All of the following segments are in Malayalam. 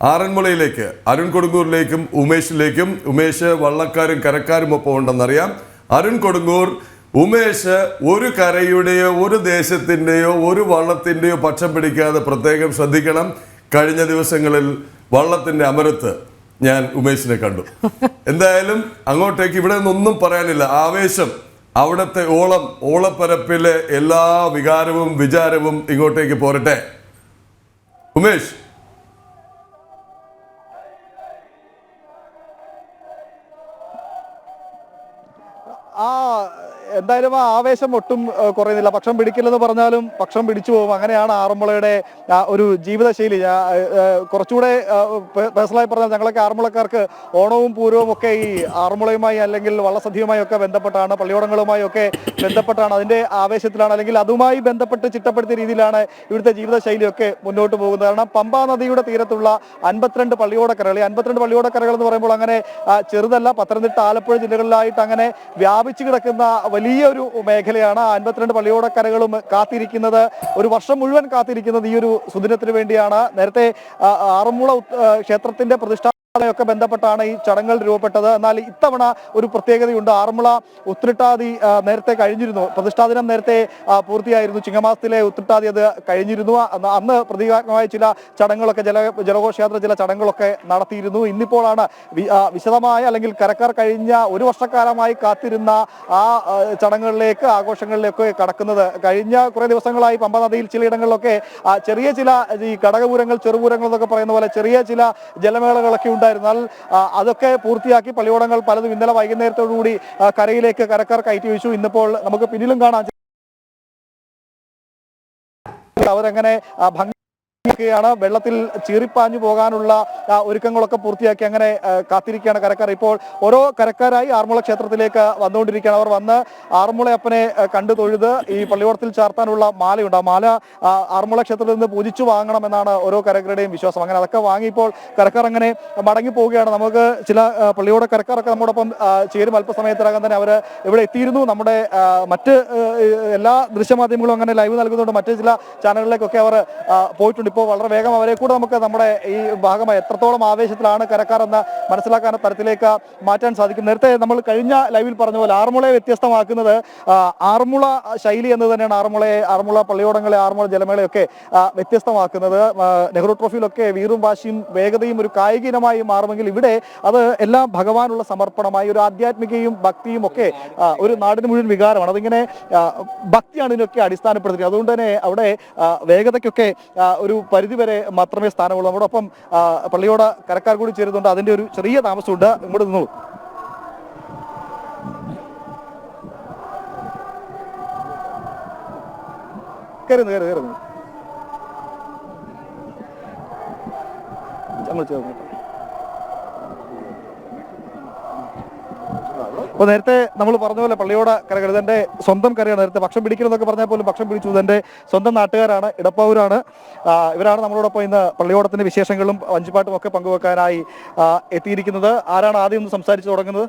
ആറന്മുളയിലേക്ക് അരുൺ കൊടുങ്ങൂരിലേക്കും ഉമേഷിലേക്കും. ഉമേഷ് വള്ളക്കാരും കരക്കാരും ഒപ്പം ഉണ്ടെന്നറിയാം. അരുൺ കൊടുങ്ങൂർ, ഉമേഷ് ഒരു കരയുടെയോ ഒരു ദേശത്തിൻ്റെയോ ഒരു വള്ളത്തിൻ്റെയോ പക്ഷം പിടിക്കാതെ പ്രത്യേകം ശ്രദ്ധിക്കണം. കഴിഞ്ഞ ദിവസങ്ങളിൽ വള്ളത്തിൻ്റെ അമരത്ത് ഞാൻ ഉമേഷിനെ കണ്ടു. എന്തായാലും അങ്ങോട്ടേക്ക് ഇവിടെ നിന്നൊന്നും പറയാനില്ല. ആവേശം, അവിടുത്തെ ഓളപ്പരപ്പിലെ എല്ലാ വികാരവും വിചാരവും ഇങ്ങോട്ടേക്ക് പോരട്ടെ. ഉമേഷ്, എന്തായാലും ആ ആവേശം ഒട്ടും കുറയുന്നില്ല. പക്ഷം പിടിക്കില്ലെന്ന് പറഞ്ഞാലും പക്ഷം പിടിച്ചു പോകും. അങ്ങനെയാണ് ആറന്മുളയുടെ ഒരു ജീവിതശൈലി. കുറച്ചുകൂടെ പേഴ്സണലായി പറഞ്ഞാൽ ഞങ്ങളൊക്കെ ആറന്മുളക്കാർക്ക് ഓണവും പൂരവും ഒക്കെ ഈ ആറന്മുളയുമായി അല്ലെങ്കിൽ വള്ളസദ്യയുമായി ഒക്കെ ബന്ധപ്പെട്ടാണ്, പള്ളിയോടങ്ങളുമായി ഒക്കെ ബന്ധപ്പെട്ടാണ്, അതിൻ്റെ ആവേശത്തിലാണ്, അല്ലെങ്കിൽ അതുമായി ബന്ധപ്പെട്ട് ചിട്ടപ്പെടുത്തിയ രീതിയിലാണ് ഇവിടുത്തെ ജീവിതശൈലിയൊക്കെ മുന്നോട്ട് പോകുന്നത്. കാരണം പമ്പാ നദിയുടെ തീരത്തുള്ള 52 പള്ളിയോടക്കരകൾ, ഈ 52 പള്ളിയോടക്കരകൾ എന്ന് പറയുമ്പോൾ അങ്ങനെ ചെറുതല്ല. പത്തനംതിട്ട, ആലപ്പുഴ ജില്ലകളിലായിട്ട് അങ്ങനെ വ്യാപിച്ചു കിടക്കുന്ന വലിയൊരു മേഖലയാണ്. 52 പള്ളിയോടക്കരകളും കാത്തിരിക്കുന്നത്, ഒരു വർഷം മുഴുവൻ കാത്തിരിക്കുന്നത് ഈ ഒരു സുദിനത്തിന് വേണ്ടിയാണ്. നേരത്തെ ആറന്മുള ക്ഷേത്രത്തിന്റെ പ്രതിഷ്ഠ ൊക്കെ ബന്ധപ്പെട്ടാണ് ഈ ചടങ്ങുകൾ രൂപപ്പെട്ടത്. എന്നാൽ ഇത്തവണ ഒരു പ്രത്യേകതയുണ്ട്. ആറന്മുള ഉത്രട്ടാതി നേരത്തെ കഴിഞ്ഞിരുന്നു. പ്രതിഷ്ഠാദിനം നേരത്തെ പൂർത്തിയായിരുന്നു. ചിങ്ങമാസത്തിലെ ഉത്രട്ടാതി അത് കഴിഞ്ഞിരുന്നു. അന്ന് പ്രതീകാത്മകമായ ചില ചടങ്ങുകളൊക്കെ, ജലഘോഷയാത്ര ചില ചടങ്ങുകളൊക്കെ നടത്തിയിരുന്നു. ഇന്നിപ്പോഴാണ് വിശദമായ, അല്ലെങ്കിൽ കരക്കാർ കഴിഞ്ഞ ഒരു വർഷക്കാലമായി കാത്തിരുന്ന ആ ചടങ്ങുകളിലേക്ക്, ആഘോഷങ്ങളിലേക്ക് കടക്കുന്നത്. കഴിഞ്ഞ കുറേ ദിവസങ്ങളായി പമ്പ നദിയിൽ ചിലയിടങ്ങളിലൊക്കെ ചെറിയ ചില ഈ കടകപൂരങ്ങൾ, ചെറുപൂരങ്ങൾ എന്നൊക്കെ പറയുന്ന പോലെ ചെറിയ ചില ജലമേളകളൊക്കെ ഉണ്ടായിരുന്നാൽ അതൊക്കെ പൂർത്തിയാക്കി പള്ളിയോടങ്ങൾ പലതും ഇന്നലെ വൈകുന്നേരത്തോടുകൂടി കരയിലേക്ക് കരക്കാർ കയറ്റി വെച്ചു. ഇന്നിപ്പോൾ നമുക്ക് പിന്നിലും കാണാം അവരങ്ങനെ ാണ് വെള്ളത്തിൽ ചീറിപ്പാഞ്ഞു പോകാനുള്ള ഒരുക്കങ്ങളൊക്കെ പൂർത്തിയാക്കി അങ്ങനെ കാത്തിരിക്കുകയാണ് കരക്കാർ. ഇപ്പോൾ ഓരോ കരക്കാരായി ആറന്മുള ക്ഷേത്രത്തിലേക്ക് വന്നുകൊണ്ടിരിക്കുകയാണ്. അവർ വന്ന് ആറന്മുളയപ്പനെ കണ്ടു തൊഴുത് ഈ പള്ളിയോടത്തിൽ ചാർത്താനുള്ള മാലയുണ്ട്. ആ മാല ആറന്മുള ക്ഷേത്രത്തിൽ നിന്ന് പൂജിച്ചു വാങ്ങണമെന്നാണ് ഓരോ കരക്കാരുടെയും വിശ്വാസം. അങ്ങനെ അതൊക്കെ വാങ്ങി ഇപ്പോൾ കരക്കാർ അങ്ങനെ മടങ്ങി പോവുകയാണ്. നമുക്ക് ചില പള്ളിയോട കരക്കാരൊക്കെ നമ്മോടൊപ്പം ചേരും. അല്പസമയത്തിനകം തന്നെ അവർ ഇവിടെ എത്തിയിരുന്നു. നമ്മുടെ മറ്റ് എല്ലാ ദൃശ്യമാധ്യമങ്ങളും അങ്ങനെ ലൈവ് നൽകുന്നുണ്ട്. മറ്റ് ചില ചാനലുകളിലേക്കൊക്കെ അവർ പോയിട്ടുണ്ട്. ഇപ്പോൾ വളരെ വേഗം അവരെ കൂടെ നമുക്ക് നമ്മുടെ ഈ ഭാഗമായി എത്രത്തോളം ആവേശത്തിലാണ് കരക്കാർ എന്ന് മനസ്സിലാക്കാൻ തരത്തിലേക്ക് മാറ്റാൻ സാധിക്കും. നേരത്തെ നമ്മൾ കഴിഞ്ഞ ലൈവിൽ പറഞ്ഞ പോലെ ആറന്മുളയെ വ്യത്യസ്തമാക്കുന്നത് ആറന്മുള ശൈലി എന്ന് തന്നെയാണ്. ആറന്മുള പള്ളിയോടങ്ങളെ, ആറന്മുള ജലമേളയൊക്കെ വ്യത്യസ്തമാക്കുന്നത്. നെഹ്റു ട്രോഫിയിലൊക്കെ വീറും വാശിയും വേഗതയും ഒരു കായിക ഇനമായി മാറുമെങ്കിൽ ഇവിടെ അത് എല്ലാം ഭഗവാനുള്ള സമർപ്പണമായി, ഒരു ആധ്യാത്മികയും ഭക്തിയും ഒക്കെ ഒരു നാടിന് മുഴുവൻ വികാരമാണ്. അതിങ്ങനെ ഭക്തിയാണ് ഇതിനൊക്കെ അടിസ്ഥാനപ്പെടുത്തിയത്. അതുകൊണ്ട് തന്നെ അവിടെ വേഗതയ്ക്കൊക്കെ ഒരു പരിധിവരെ മാത്രമേ സ്ഥാനമുള്ളൂ. നമ്മോടൊപ്പം പള്ളിയോട കരക്കാർ കൂടി ചേരുന്നുണ്ട്. അതിന്റെ ഒരു ചെറിയ താമസമുണ്ട്. ഇങ്ങോട്ട് നിന്നോളൂ. കയറുന്നു അപ്പോൾ നേരത്തെ നമ്മൾ പറഞ്ഞ പോലെ പള്ളിയോട കരകൾ ഇതെൻ്റെ സ്വന്തം കരയാണ്. നേരത്തെ ഭക്ഷണം പിടിക്കണമെന്നൊക്കെ പറഞ്ഞാൽ പോലും ഭക്ഷണം പിടിച്ചു. ഇതെൻ്റെ സ്വന്തം നാട്ടുകാരാണ്, ഇടപ്പൂരാണ്. ഇവരാണ് നമ്മളോടൊപ്പം ഇന്ന് പള്ളിയോടത്തിൻ്റെ വിശേഷങ്ങളും വഞ്ചിപ്പാട്ടും ഒക്കെ പങ്കുവെക്കാനായി എത്തിയിരിക്കുന്നത്. ആരാണ് ആദ്യം ഒന്ന് സംസാരിച്ച് തുടങ്ങുന്നത്?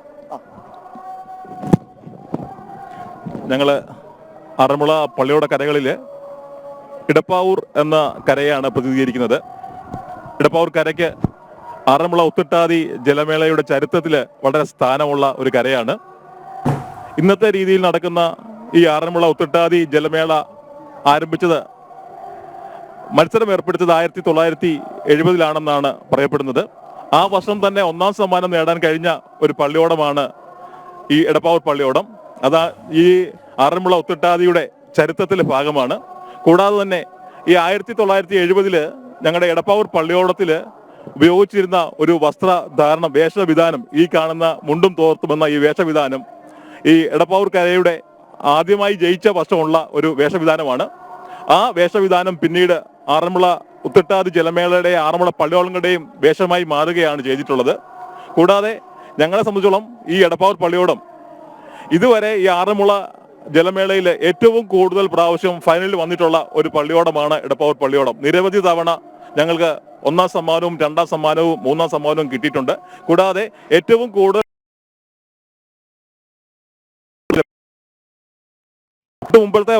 ഞങ്ങൾ ആറന്മുള പള്ളിയോട കരകളിൽ ഇടപ്പാവൂർ എന്ന കരയാണ് പ്രതിനിധീകരിക്കുന്നത്. ഇടപ്പാവൂർ കരയ്ക്ക് ആറന്മുള ഉത്രട്ടാതി ജലമേളയുടെ ചരിത്രത്തിൽ വളരെ സ്ഥാനമുള്ള ഒരു കരയാണ്. ഇന്നത്തെ രീതിയിൽ നടക്കുന്ന ഈ ആറന്മുള ഉത്രട്ടാതി ജലമേള ആരംഭിച്ചത്, മത്സരം ഏർപ്പെടുത്തിയത് 1970 പറയപ്പെടുന്നത്. ആ വർഷം തന്നെ 1ാം സമ്മാനം നേടാൻ കഴിഞ്ഞ ഒരു പള്ളിയോടമാണ് ഈ എടപ്പാവൂർ പള്ളിയോടം. അതാ ഈ ആറന്മുള ഉത്രട്ടാതിയുടെ ചരിത്രത്തിലെ ഭാഗമാണ്. കൂടാതെ തന്നെ ഈ 1970 ഞങ്ങളുടെ എടപ്പാവൂർ പള്ളിയോടത്തിൽ ഉപയോഗിച്ചിരുന്ന ഒരു വസ്ത്രധാരണം, വേഷവിധാനം, ഈ കാണുന്ന മുണ്ടും തോർത്തുമെന്ന ഈ വേഷവിധാനം ഈ എടപ്പാവൂർ കരയുടെ ആദ്യമായി ജയിച്ച വർഷമുള്ള ഒരു വേഷവിധാനമാണ്. ആ വേഷവിധാനം പിന്നീട് ആറന്മുള ഉത്രട്ടാതി ജലമേളയുടെ, ആറന്മുള പള്ളിയോടങ്ങളുടെയും വേഷമായി മാറുകയാണ് ചെയ്തിട്ടുള്ളത്. കൂടാതെ ഞങ്ങളെ സംബന്ധിച്ചോളം ഈ എടപ്പാവൂർ പള്ളിയോടം ഇതുവരെ ഈ ആറന്മുള ജലമേളയിൽ ഏറ്റവും കൂടുതൽ പ്രാവശ്യം ഫൈനലിൽ വന്നിട്ടുള്ള ഒരു പള്ളിയോടമാണ് എടപ്പാവൂർ പള്ളിയോടം. നിരവധി തവണ ഞങ്ങൾക്ക് 1ാം സമ്മാനവും 2ാം സമ്മാനവും 3ാം സമ്മാനവും കിട്ടിയിട്ടുണ്ട്. കൂടാതെ ഏറ്റവും കൂടുതൽ ഇത് മുമ്പത്തെ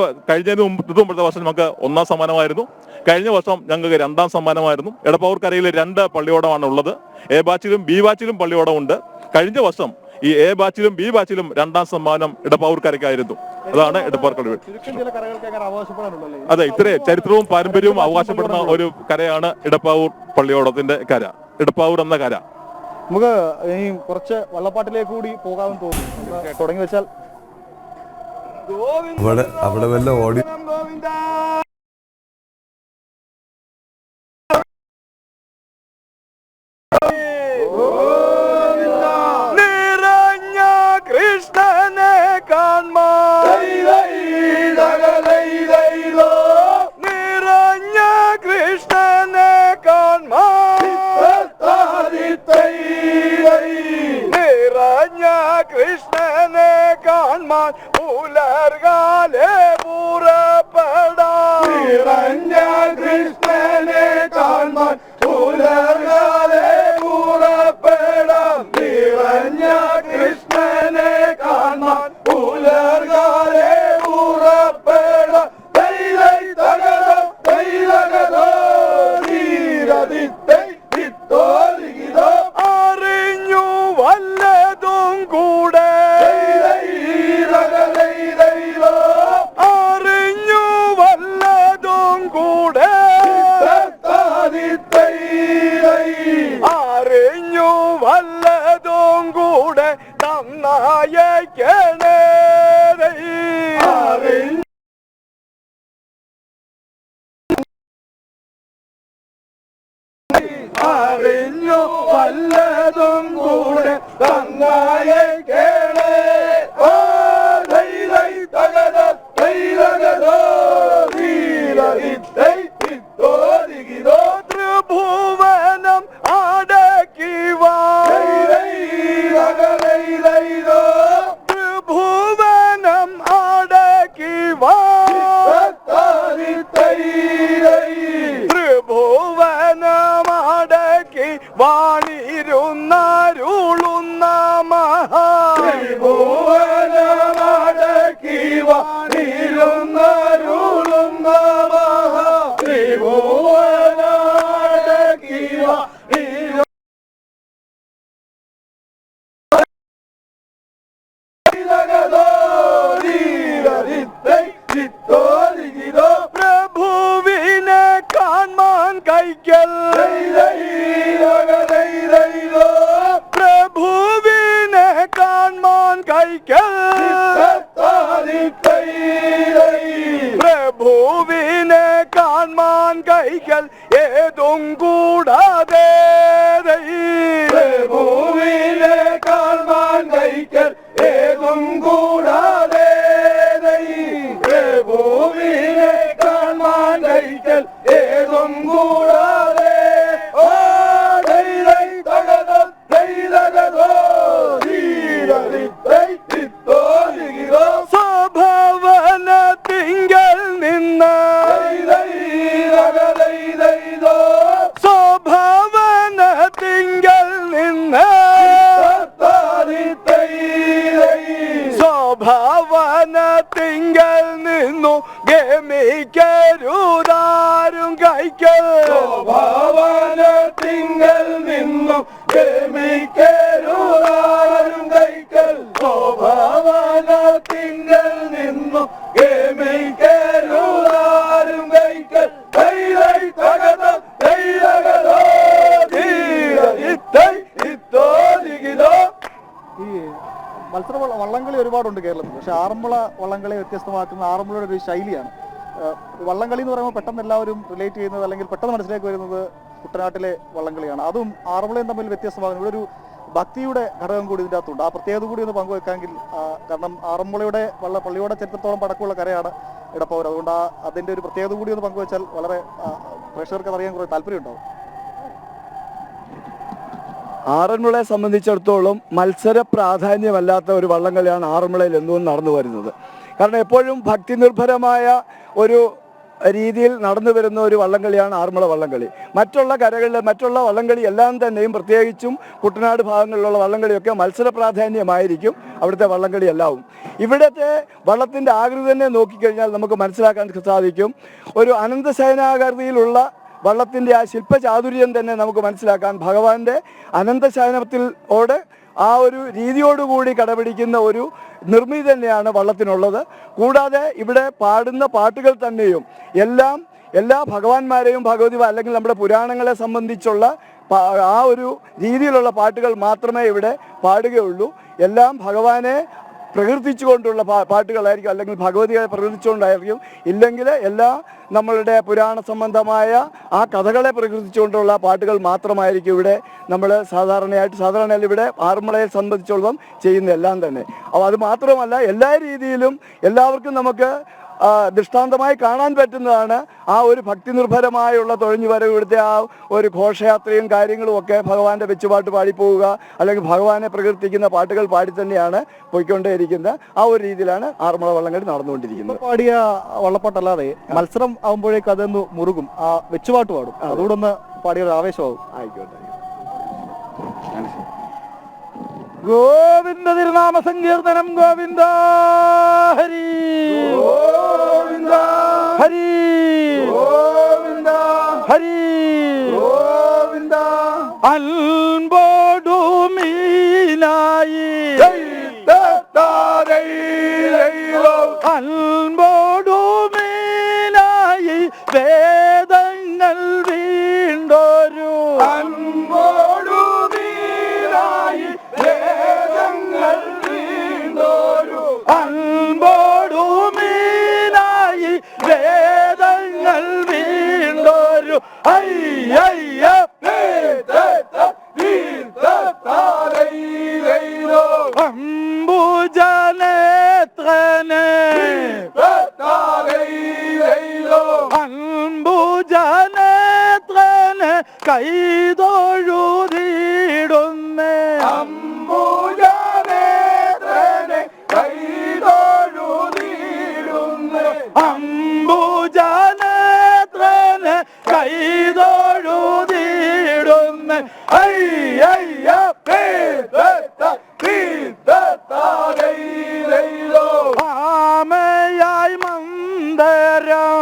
വർഷം നമുക്ക് 1ാം സമ്മാനമായിരുന്നു. കഴിഞ്ഞ വർഷം ഞങ്ങൾക്ക് 2ാം സമ്മാനമായിരുന്നു. എടപ്പാവൂർ കരയിൽ 2 പള്ളിയോടമാണ് ഉള്ളത്. എ ബാച്ചിലും ബി ബാച്ചിലും പള്ളിയോടമുണ്ട്. കഴിഞ്ഞ വർഷം ഈ എ ബാച്ചിലും ബി ബാച്ചിലും 2ാം സമ്മാനം എടപ്പാവൂർ കരയ്ക്കായിരുന്നു. അതാണ് എടപ്പാവൂർ കരകൾ. അതെ, ഇത്രയും ചരിത്രവും പാരമ്പര്യവും അവകാശപ്പെടുന്ന ഒരു കരയാണ് എടപ്പാവൂർ പള്ളിയോടത്തിന്റെ കര, എടപ്പാവൂർ എന്ന കര. നമുക്ക് ഇനി കുറച്ച് വള്ളപ്പാട്ടിലേക്ക് കൂടി പോകാമെന്ന് തോന്നുന്നു. തുടങ്ങി വെച്ചാൽ അവിടെ വല്ല ഓടി നിറഞ്ഞ കൃഷ്ണനെ കാൺമാൻ, നിറഞ്ഞ കൃഷ്ണനെ കാൺമാൻ, നിറഞ്ഞ കൃഷ്ണനെ കാൺമാൻ പുലർകാലെ പുറപ്പെടാം, നിറഞ്ഞ കൃഷ്ണനെ കാൺമാൻ പുലർകാലെ പുറപ്പെടാം, നിറഞ്ഞ കൃഷ്ണനെ കാൺമാൻ പുലർകാലെ പുറപ്പെടാം. തൈലൈ തകതോ തൈലകതോ ധീരദിത്തൈ ദിത്തോലികിതോ അറിഞ്ഞു വല്ലതും കൂടെ, അറിഞ്ഞു വല്ലതും കൂടെ, അറിഞ്ഞു വല്ലതും കൂടെ നന്നായേക്കണേ, അറിഞ്ഞു അറിഞ്ഞു വല്ലതും കൂടെ നന്നായേക്കണേ. ഓ ധൈലൈ തകത തൈലകതോ ധീരദിത്തൈ ദിത്തോലികിതോ ത്രിഭുവനം അടക്കിവാ, ത്രിഭുവനം അടക്കിവാ, ത്രിഭുവനം അടക്കി വാണിരുന്നരുളുന്ന മഹാ, ത്രിഭുവനം അടക്കി വാണിരുന്നരുളുന്ന മഹാ, ത്രിഭുവനം അടക്കി പ്രഭുവിനെ കാൺമാൻ കൈക്കൽ, പ്രഭുവിനെ കാൺമാൻ കൈക്കൽ, പ്രഭുവിനെ കാൺമാൻ കൈക്കൽ ഏതും കൂടാതെ, പ്രഭുവിനെ കാൺമാൻ കൈക്കൽ ഏതും കൂടാതെ, പ്രഭുവിനെ കാൺമാൻ കൈക്കൽ ഏതും കൂടാതെ. ഓ ധൈലൈ തകത തൈലകതോ ധീരദിത്തൈ ദിത്തോലികിതോ സ്വഭവനത്തിങ്കൽ നിന്ന്, സ്വഭവനത്തിങ്കൽ നിന്ന്, സ്വഭവനത്തിങ്കൽ നിന്നു ഗമിക്കരുതാരും കൈക്കൽ, സ്വഭവനത്തിങ്കൽ നിന്നു ഗമിക്കരുതാരും കൈക്കൽ, സ്വഭവനത്തിങ്കൽ നിന്നു ഗമിക്കരുതാരും കൈക്കൽ. തൈലൈ തകത തൈലകതോ ധീരദിത്തൈ ദിത്തോലികിതോ. ഈ മത്സര വള്ളംകളി ഒരുപാടുണ്ട് കേരളത്തിൽ. പക്ഷെ ആറന്മുള വള്ളംകളി വ്യത്യസ്തമാക്കുന്ന ആറന്മുളയുടെ ഒരു ശൈലിയാണ്. വള്ളംകളി എന്ന് പറയുമ്പോൾ പെട്ടെന്ന് എല്ലാവരും റിലേറ്റ് ചെയ്യുന്നത് അല്ലെങ്കിൽ പെട്ടെന്ന് മനസ്സിലേക്ക് വരുന്നത് കുട്ടനാട്ടിലെ വള്ളംകളിയാണ്. അതും ആറന്മുളയും തമ്മിൽ വ്യത്യസ്തമാകുന്നു. ഇവിടെ ഒരു ഭക്തിയുടെ ഘടകം കൂടി ഇതിൻ്റെ അകത്തുണ്ട്. ആ പ്രത്യേകത കൂടി ഒന്ന് പങ്കുവെക്കാമെങ്കിൽ, കാരണം ആറന്മുളയുടെ പള്ളിയോടെ ചരിത്രത്തോളം പടക്കമുള്ള കരയാണ് എടപ്പാവൂർ. അതുകൊണ്ട് അതിൻ്റെ ഒരു പ്രത്യേകത കൂടി ഒന്ന് പങ്കുവെച്ചാൽ വളരെ പ്രേക്ഷകർക്ക് അറിയാൻ കുറേ താല്പര്യമുണ്ടാവും. ആറന്മുളയെ സംബന്ധിച്ചിടത്തോളം മത്സര പ്രാധാന്യമല്ലാത്ത ഒരു വള്ളംകളിയാണ് ആറന്മുളയിൽ എന്നും നടന്നു വരുന്നത്. കാരണം എപ്പോഴും ഭക്തി നിർഭരമായ ഒരു രീതിയിൽ നടന്നു വരുന്ന ഒരു വള്ളംകളിയാണ് ആറന്മുള വള്ളംകളി. മറ്റുള്ള കരകളിലെ മറ്റുള്ള വള്ളംകളി എല്ലാം തന്നെയും പ്രത്യേകിച്ചും കുട്ടനാട് ഭാഗങ്ങളിലുള്ള വള്ളംകളിയൊക്കെ മത്സര പ്രാധാന്യമായിരിക്കും അവിടുത്തെ വള്ളംകളി എല്ലാവും. ഇവിടുത്തെ വള്ളത്തിൻ്റെ ആകൃതി തന്നെ നോക്കിക്കഴിഞ്ഞാൽ നമുക്ക് മനസ്സിലാക്കാൻ സാധിക്കും. ഒരു അനന്തശയനാകൃതിയിലുള്ള വള്ളത്തിൻ്റെ ആ ശില്പചാതുര്യം തന്നെ നമുക്ക് മനസ്സിലാക്കാൻ ഭഗവാന്റെ അനന്തശയനത്തിലോട് ആ ഒരു രീതിയോടുകൂടി കടപിടിക്കുന്ന ഒരു നിർമ്മിതി തന്നെയാണ് വള്ളത്തിനുള്ളത്. കൂടാതെ ഇവിടെ പാടുന്ന പാട്ടുകൾ തന്നെയും എല്ലാ ഭഗവാന്മാരെയും ഭഗവതി അല്ലെങ്കിൽ നമ്മുടെ പുരാണങ്ങളെ സംബന്ധിച്ചുള്ള ആ ഒരു രീതിയിലുള്ള പാട്ടുകൾ മാത്രമേ ഇവിടെ പാടുകയുള്ളൂ. എല്ലാം ഭഗവാനെ പ്രകീർത്തിച്ചുകൊണ്ടുള്ള പാട്ടുകളായിരിക്കും, അല്ലെങ്കിൽ ഭഗവതിയെ പ്രകീർത്തിച്ചുകൊണ്ടായിരിക്കും. ഇല്ലെങ്കിൽ എല്ലാ നമ്മളുടെ പുരാണ സംബന്ധമായ ആ കഥകളെ പ്രകീർത്തിച്ചുകൊണ്ടുള്ള പാട്ടുകൾ മാത്രമായിരിക്കും ഇവിടെ നമ്മൾ സാധാരണയായി ഇവിടെ ആറന്മുളയെ സംബന്ധിച്ചോളം ചെയ്യുന്ന എല്ലാം തന്നെ. അപ്പോൾ അത് മാത്രമല്ല, എല്ലാ രീതിയിലും എല്ലാവർക്കും നമുക്ക് ദൃഷ്ടാന്തമായി കാണാൻ പറ്റുന്നതാണ് ആ ഒരു ഭക്തി നിർഭരമായുള്ള തുഴഞ്ഞു വരവ്. ഇവിടുത്തെ ആ ഒരു ഘോഷയാത്രയും കാര്യങ്ങളും ഒക്കെ ഭഗവാന്റെ വെച്ചുപാട്ട് പാടിപ്പോവുക, അല്ലെങ്കിൽ ഭഗവാനെ പ്രകീർത്തിക്കുന്ന പാട്ടുകൾ പാടി തന്നെയാണ് പോയിക്കൊണ്ടേയിരിക്കുന്നത്. ആ ഒരു രീതിയിലാണ് ആറന്മുള വള്ളംകളി നടന്നുകൊണ്ടിരിക്കുന്നത്. പാടിയ വള്ളപ്പാട്ടല്ലാതെ മത്സരം ആകുമ്പോഴേക്ക് അതൊന്ന് മുറുകും, ആ വെച്ചുപാട്ട് പാടും, അതുകൊണ്ടൊന്ന് പാടിയ ആവേശമാകും. ആയിക്കോട്ടെ. ഗോവിന്ദ തിരുനാമ സങ്കീർത്തനം. ഗോവിന്ദ ഹരി ഗോവിന്ദ ഹരി ഗോവിന്ദ ഹരി ഗോവിന്ദ. അൻപോടു മീനായി അൻപോടു മീനായി വേദങ്ങൾ വീണ്ടൊരു അൻപോടു മീനായി വേദങ്ങൾ വീണ്ടൊരു അൻപോടു മീനായി വേദങ്ങൾ വീണ്ടൊരു അയ്യയ്യ അംബുജനേത്രനെ അംബുജനേത്രനെ കൈതൊഴുതിടുന്നേ അംബുജനേത്രനെ കൈതൊഴുതിടുന്നേ അംബുജനേത്രനെ കൈതൊഴുതിടുന്നേ അയ്യയ്യ ആമയായി മന്ദരം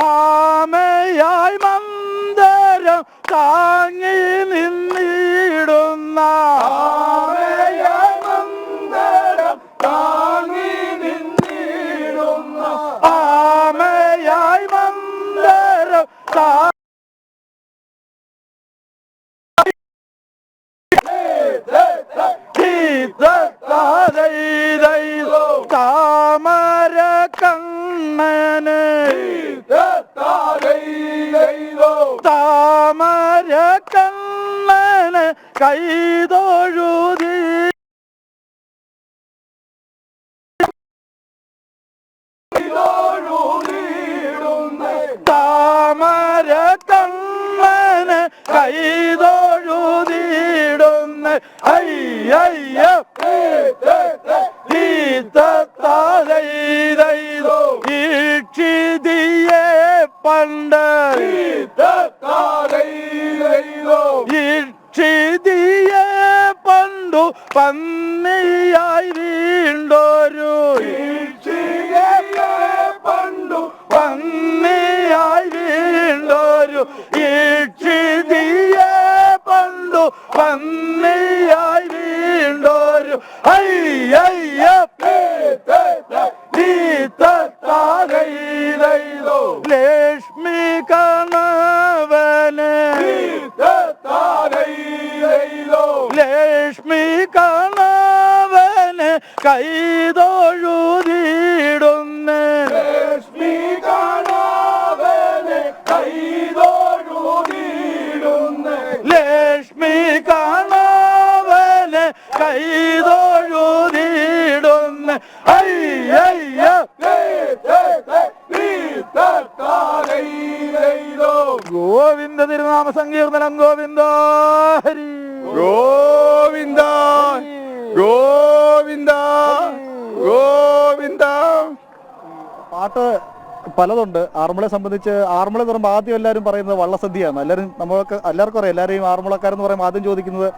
ആമയായി മന്ദരം താങ്ങി നിന്നിടുന്ന ആമയായി മന്ദരം താങ്ങി നിന്നിടുന്ന ആമയായി മന്ദരം താമര കണ്ണന് താമര കണ്ണന് കൈതൊഴുതി താമര കണ്ണന് കൈതൊഴുതിടുന്ന അയ്യയ്യ ഈക്ഷിതിയെ പണ്ട് ഈക്ഷിതിയെ പണ്ടു പന്നിയായി വീണ്ടൊരു പണ്ടു പന്നിയായി വീണ്ടൊരു ഈക്ഷിതിയെ പണ്ടു പന്നിയായി വീണ്ടൊരു അയ്യയ്യ ലക്ഷ്മി കണവന് ലക്ഷ്മി കണവന് കൈതൊഴുതിടുന്ന ലക്ഷ്മി കണവന് കൈതൊഴുതിടുന്ന ലക്ഷ്മി കണവന് കൈതൊഴുതിടുന്ന അയ്യയ്യ ഗോവിന്ദ തിരുനാമ സങ്കീർത്തനം. ഗോവിന്ദ ഹരി ഗോവിന്ദ ഗോവിന്ദ ഗോവിന്ദ പാട്ട് പലതുണ്ട്. ആറന്മുളയെ സംബന്ധിച്ച് ആറന്മുള എന്ന് പറയുമ്പോൾ ആദ്യം എല്ലാവരും പറയുന്നത് വള്ളസദ്യയാണ്. എല്ലാവർക്കും അറിയാം, എല്ലാവരെയും ആറന്മുളക്കാരെന്ന് പറയുമ്പോൾ ആദ്യം ചോദിക്കുന്നത്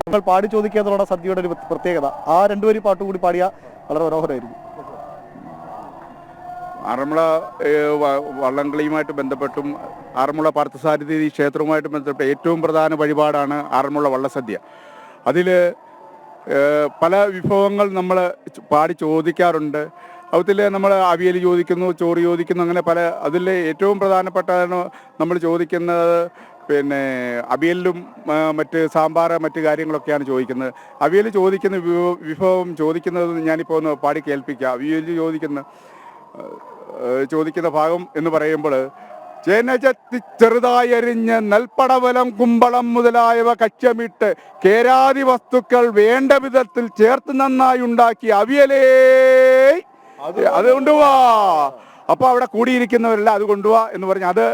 നിങ്ങൾ പാടി ചോദിക്കുക എന്നുള്ള സദ്യയുടെ ഒരു പ്രത്യേകത. ആ രണ്ടുപേരും പാട്ട് കൂടി പാടിയാൽ വളരെ മനോഹരമായിരിക്കും. ആറന്മുള വള്ളംകളിയുമായിട്ട് ബന്ധപ്പെട്ടും ആറന്മുള പാർത്ഥസാരഥി ക്ഷേത്രവുമായിട്ട് ബന്ധപ്പെട്ട ഏറ്റവും പ്രധാന വഴിപാടാണ് ആറന്മുള വള്ളസദ്യ. അതിൽ പല വിഭവങ്ങൾ നമ്മൾ പാടി ചോദിക്കാറുണ്ട്. അതിൽ നമ്മൾ അവിയൽ ചോദിക്കുന്നു, ചോറ് ചോദിക്കുന്നു, അങ്ങനെ പല. അതിൽ ഏറ്റവും പ്രധാനപ്പെട്ടതാണ് നമ്മൾ ചോദിക്കുന്നത് പിന്നെ അവിയലിലും മറ്റ് സാമ്പാർ മറ്റ് കാര്യങ്ങളൊക്കെയാണ് ചോദിക്കുന്നത്. അവിയൽ ചോദിക്കുന്ന വിഭവം ചോദിക്കുന്നത് ഞാനിപ്പോൾ ഒന്ന് പാടി കേൾപ്പിക്കാം. അവിയൽ ചോദിക്കുന്ന ഭാഗം എന്ന് പറയുമ്പോൾ ചേനചത്തി ചെറുതായി അരിഞ്ഞ് നെൽപ്പടവലം കുമ്പളം മുതലായവ കച്ചമിട്ട് കേരാതി വസ്തുക്കൾ വേണ്ട വിധത്തിൽ ചേർത്ത് നന്നായി ഉണ്ടാക്കി അവിയലേ അത് കൊണ്ടുപോവാ. അപ്പോൾ അവിടെ കൂടിയിരിക്കുന്നവരല്ല അത് കൊണ്ടുപോവാ എന്ന് പറഞ്ഞ് അത്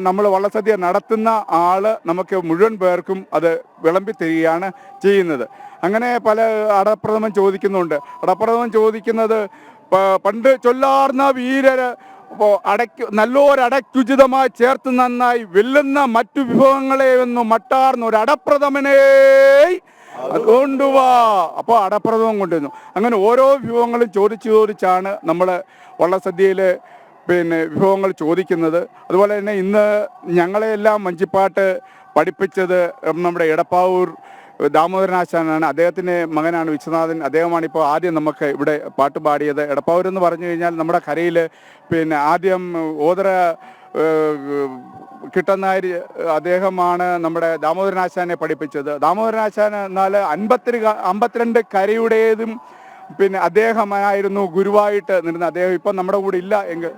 നമ്മൾ വള്ളസദ്യ നടത്തുന്ന ആള് നമുക്ക് മുഴുവൻ പേർക്കും അത് വിളമ്പി തരികയാണ് ചെയ്യുന്നത്. അങ്ങനെ പല അടപ്രഥമൻ ചോദിക്കുന്നുണ്ട്. അടപ്രഥമൻ ചോദിക്കുന്നത് പണ്ട് ചൊല്ലാർന്ന വീരര് നല്ലൊരടച്ചുചിതമായി ചേർത്ത് നന്നായി വെല്ലുന്ന മറ്റു വിഭവങ്ങളെ ഒന്നും മട്ടാർന്ന ഒരു അടപ്രഥമനേ കൊണ്ടുവാ. അപ്പോൾ അടപ്രഥമം കൊണ്ടുവന്നു. അങ്ങനെ ഓരോ വിഭവങ്ങളും ചോദിച്ചാണ് നമ്മൾ വള്ളസദ്യയിൽ വിഭവങ്ങൾ ചോദിക്കുന്നത്. അതുപോലെ തന്നെ ഇന്ന് ഞങ്ങളെല്ലാം വഞ്ചിപ്പാട്ട് പഠിപ്പിച്ചത് നമ്മുടെ എടപ്പാവൂർ ദാമോദരനാശാനാണ്. അദ്ദേഹത്തിൻ്റെ മകനാണ് വിശ്വനാഥൻ. അദ്ദേഹമാണ് ഇപ്പോൾ ആദ്യം നമുക്ക് ഇവിടെ പാട്ട് പാടിയത്. എടപ്പാവൂരെന്ന് പറഞ്ഞു കഴിഞ്ഞാൽ നമ്മുടെ കരയിൽ ആദ്യം ഓതറ കിട്ടനായർ അദ്ദേഹമാണ് നമ്മുടെ ദാമോദരനാശാനെ പഠിപ്പിച്ചത്. ദാമോദരനാശാൻ എന്നാൽ 52 കരയുടേതും അദ്ദേഹമായിരുന്നു ഗുരുവായിട്ട് നിന്ന. അദ്ദേഹം ഇപ്പം നമ്മുടെ കൂടെ ഇല്ല എങ്കിൽ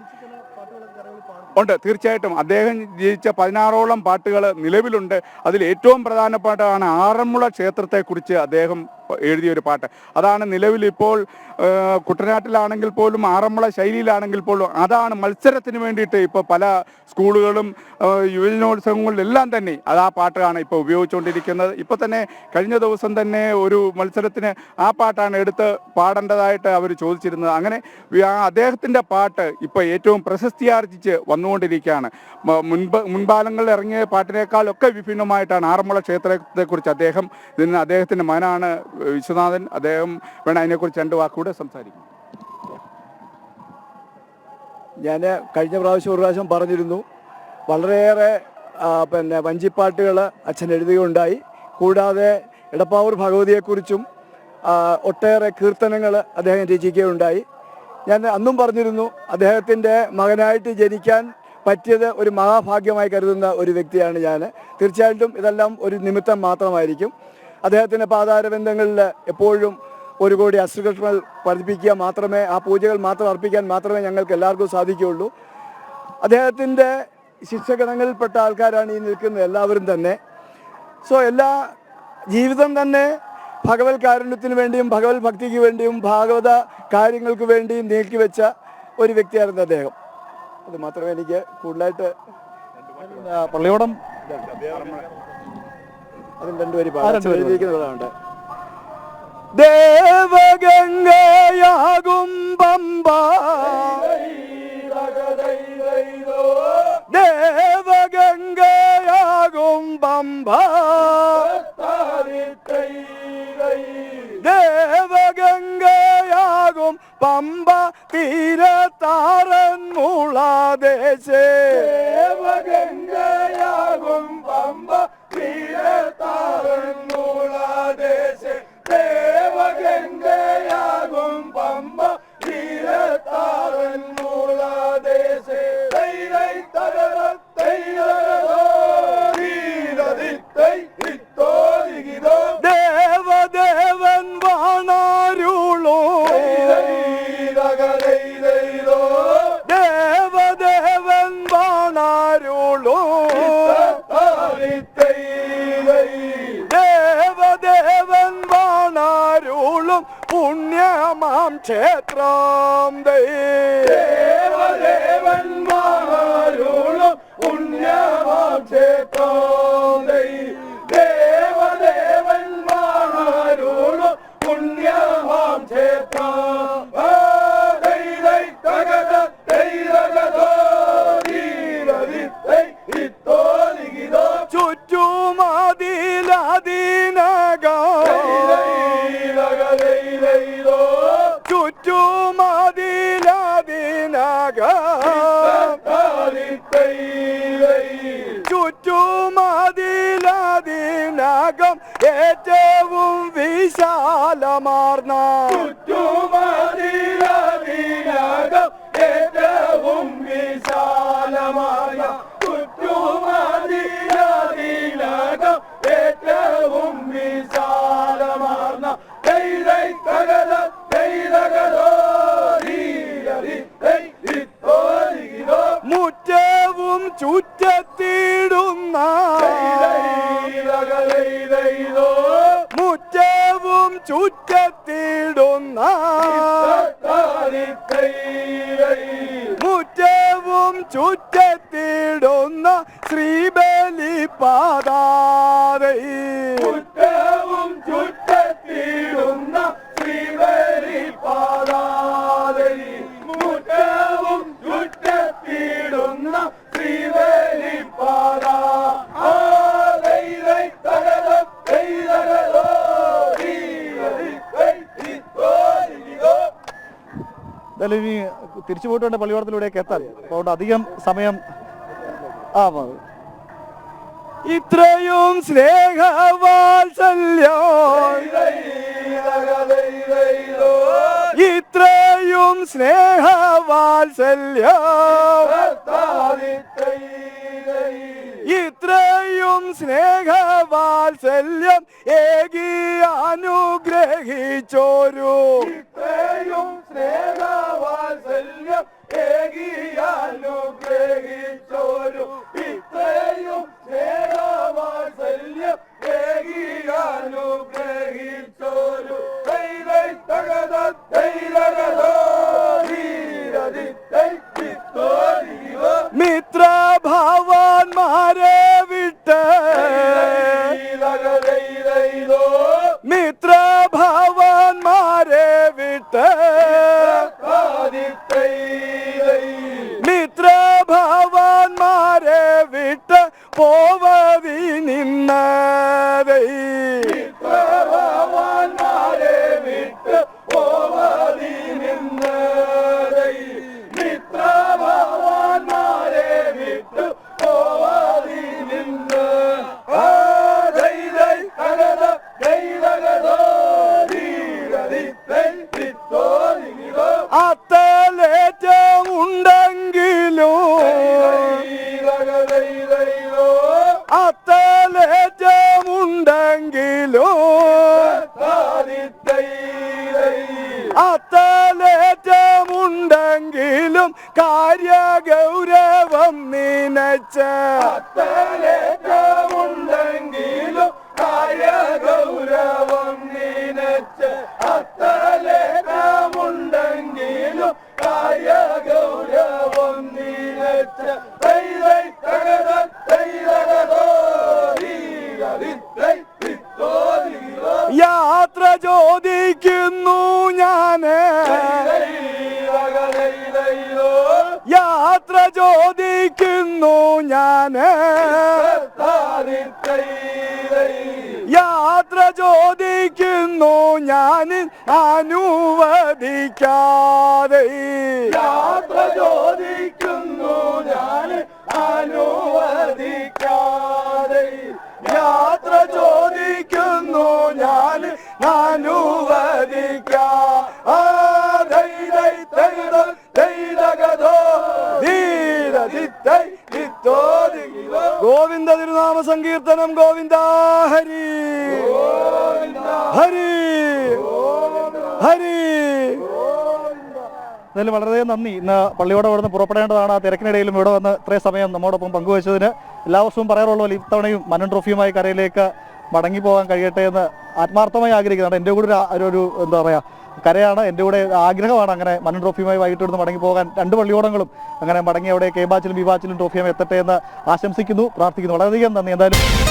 ഉണ്ട്. തീർച്ചയായിട്ടും അദ്ദേഹം രചിച്ച 16ഓളം പാട്ടുകൾ നിലവിലുണ്ട്. അതിൽ ഏറ്റവും പ്രധാനപ്പെട്ടതാണ് ആറന്മുള ക്ഷേത്രത്തെക്കുറിച്ച് അദ്ദേഹം എഴുതിയൊരു പാട്ട്. അതാണ് നിലവിലിപ്പോൾ കുട്ടനാട്ടിലാണെങ്കിൽ പോലും ആറന്മുള ശൈലിയിലാണെങ്കിൽ പോലും അതാണ് മത്സരത്തിന് വേണ്ടിയിട്ട് ഇപ്പോൾ പല സ്കൂളുകളും യുവജനോത്സവങ്ങളിലെല്ലാം തന്നെ ആ പാട്ടാണ് ഇപ്പോൾ ഉപയോഗിച്ചുകൊണ്ടിരിക്കുന്നത്. ഇപ്പോൾ തന്നെ കഴിഞ്ഞ ദിവസം തന്നെ ഒരു മത്സരത്തിന് ആ പാട്ടാണ് എടുത്ത് പാടേണ്ടതായിട്ട് അവർ ചോദിച്ചിരുന്നത്. അങ്ങനെ അദ്ദേഹത്തിൻ്റെ പാട്ട് ഇപ്പോൾ ഏറ്റവും പ്രശസ്തിയാർജിച്ച് വന്നുകൊണ്ടിരിക്കുകയാണ്. മുൻകാലങ്ങളിൽ ഇറങ്ങിയ പാട്ടിനേക്കാളൊക്കെ വിഭിന്നമായിട്ടാണ് ആറന്മുള ക്ഷേത്രത്തെക്കുറിച്ച് അദ്ദേഹത്തിൻ്റെ മകനാണ് വിശ്വനാഥൻ. അദ്ദേഹം വേണം അതിനെക്കുറിച്ച് 2 വാക്കുകൂടെ സംസാരിക്കും. ഞാൻ കഴിഞ്ഞ പ്രാവശ്യം ഒരു പ്രാവശ്യം പറഞ്ഞിരുന്നു, വളരെയേറെ വഞ്ചിപ്പാട്ടുകൾ അച്ഛൻ എഴുതുകയുണ്ടായി. കൂടാതെ എടപ്പാവൂർ ഭഗവതിയെക്കുറിച്ചും ഒട്ടേറെ കീർത്തനങ്ങൾ അദ്ദേഹം രചിക്കുകയുണ്ടായി. ഞാൻ അന്നും പറഞ്ഞിരുന്നു, അദ്ദേഹത്തിൻ്റെ മകനായിട്ട് ജനിക്കാൻ പറ്റിയത് ഒരു മഹാഭാഗ്യമായി കരുതുന്ന ഒരു വ്യക്തിയാണ് ഞാൻ. തീർച്ചയായിട്ടും ഇതെല്ലാം ഒരു നിമിത്തം മാത്രമായിരിക്കും. അദ്ദേഹത്തിൻ്റെ പാതാരബന്ധങ്ങളിൽ എപ്പോഴും 1 കോടി അശ്രുകഷ്മൽ പതിപ്പിക്കുക മാത്രമേ, ആ പൂജകൾ മാത്രം അർപ്പിക്കാൻ മാത്രമേ ഞങ്ങൾക്ക് എല്ലാവർക്കും സാധിക്കുകയുള്ളൂ. അദ്ദേഹത്തിൻ്റെ ശിക്ഷഗണങ്ങളിൽപ്പെട്ട ആൾക്കാരാണ് ഈ നിൽക്കുന്ന എല്ലാവരും തന്നെ. എല്ലാ ജീവിതം തന്നെ ഭഗവത് കാരുണ്യത്തിന് വേണ്ടിയും ഭഗവത് ഭക്തിക്ക് വേണ്ടിയും ഭാഗവത കാര്യങ്ങൾക്ക് വേണ്ടിയും നീക്കിവെച്ച ഒരു വ്യക്തിയായിരുന്നു അദ്ദേഹം. അത് മാത്രമേ എനിക്ക് കൂടുതലായിട്ട് പള്ളിയോടം അതിൽ 2 വരി എഴുതിയിരിക്കുന്നതാണ്. ദേവഗംഗയാകും പമ്പ, ദേവഗംഗയാകും പമ്പ, ദേവഗംഗയാകും പമ്പ തീരത്താറന്മുള ദേശേ, ദേവഗംഗയാകും പമ്പ തീരത്താറന്മുള ദേശേ, ദേവഗംഗയാകും പമ്പ തീരത്താറന്മുള ദേശേ, തൈരൈ തകര തൈരോ തീരതിത്തൈ തിത്തോ ദിഗിതോ, ദേവദേവൻ വാണാരുളോ ദേവദേവൻ വാണാരുളോ, ദേവദേവൻ വാണാരുളും പുണ്യമാം ക്ഷേത്രം, ദേവദേവൻ വാണാരുളും പുണ്യമാം ക്ഷേത്രം, ദേവദേവൻ വാണാരുളും ചുറ്റുമതിലതിനകം ഏറ്റവും വിശാലമാർന്ന ചുറ്റുമതിലതിനകം ഏറ്റവും വിശാലമായ ചുറ്റുമതിലതിനകം ഏറ്റവും വിശാലമാർന്ന മുറ്റവും ചുറ്റത്തിടുന്ന മുറ്റവും ചുറ്റത്തിടുന്ന മുറ്റവും ചുറ്റത്തിടുന്ന ശ്രീബലി പാതാതൈ മുറ്റവും ചുറ്റത്തിടുന്ന ശ്രീബലി പാതാതൈ മുറ്റവും ചുറ്റത്തിടുന്ന ശ്രീബലി പാതാ എന്തായാലും ഇനി തിരിച്ചു പോയിട്ടുണ്ട് പള്ളിയോടത്തിലൂടെയൊക്കെ എത്താൻ. അതുകൊണ്ട് അധികം സമയം ഇത്രയും സ്നേഹവാത്സല്യം ഇത്രയും സ്നേഹവാത്സല്യം ഇത്രയും സ്നേഹവാത്സല്യം ഏകി അനുഗ്രഹിച്ചോരു ഇത്രയും സ്നേഹവാത്സല്യം ഏകി അനുഗ്രഹിച്ചോരു ഇത്രയും സ്നേഹവാത്സല്യം ഏകി അനുഗ്രഹിച്ചോരു മിത്രഭവന്മാരെ വിട്ട് മിത്രഭവന്മാരെ വിട്ട് മിത്രഭവന്മാരെ വിട്ട് പോവതി നിന്നതൈ മിത്രഭവന്മാരെ വിട്ട് പോവതി നിന്നതൈ മിത്രഭവന്മാരെ വിട്ട് പോവതി നിന്ന അത്തലേറ്റമുണ്ടെങ്കിലും അത്തലേറ്റമുണ്ടെങ്കിലും അത്തലേറ്റമുണ്ടെങ്കിലും കാര്യഗൗരവം നിനച്ച് അത്തലേറ്റമുണ്ടെങ്കിലും കാര്യഗൗരവം നിനച്ച് അത്തലേറ്റമുണ്ടെങ്കിലും കാര്യഗൗരവം നിനച്ച് യാത്ര ചോദിക്കുന്നു ഞാന് യാത്ര ചോദിക്കുന്നു ഞാന് യാത്ര ചോദിക്കുന്നു ഞാൻ അനുവദിക്കാതെ യാത്ര ചോദിക്കുന്നു ഞാൻ അനുവദിക്കാതെ യാത്ര ചോദിക്കുന്നു ഞാൻ അനുവദിക്കാതെ ഗോവിന്ദ തിരുനാമ സങ്കീർത്തനം ഗോവിന്ദ ഹരി ഹരി ഹരി. എന്തായാലും വളരെ നന്ദി. ഇന്ന് പള്ളിയോടെ ഇവിടെ നിന്ന് പുറപ്പെടേണ്ടതാണ്. ആ തിരക്കിനിടയിലും ഇവിടെ വന്ന് ഇത്രയും സമയം നമ്മോടൊപ്പം പങ്കുവച്ചതിന്. എല്ലാ വർഷവും പറയാറുള്ള പോലെ ഇത്തവണയും മന്നൻ ട്രോഫിയുമായി കരയിലേക്ക് മടങ്ങിപ്പോകാൻ കഴിയട്ടെ എന്ന് ആത്മാർത്ഥമായി ആഗ്രഹിക്കുന്നുണ്ട്. എൻ്റെ കൂടെ ഒരു എന്താ പറയുക കരയാണ്, എൻ്റെ കൂടെ ആഗ്രഹമാണ് അങ്ങനെ മന്നൻ ട്രോഫിയുമായി വൈകിട്ട് ഇവിടുന്ന് മടങ്ങി പോകാൻ. രണ്ട് പള്ളിയോടങ്ങളും അങ്ങനെ മടങ്ങി അവിടെ കെ ബാച്ചിലും ബി ബാച്ചിലും ട്രോഫിയുമായി എത്തട്ടെ എന്ന് ആശംസിക്കുന്നു, പ്രാർത്ഥിക്കുന്നു. വളരെയധികം നന്ദി. എന്തായാലും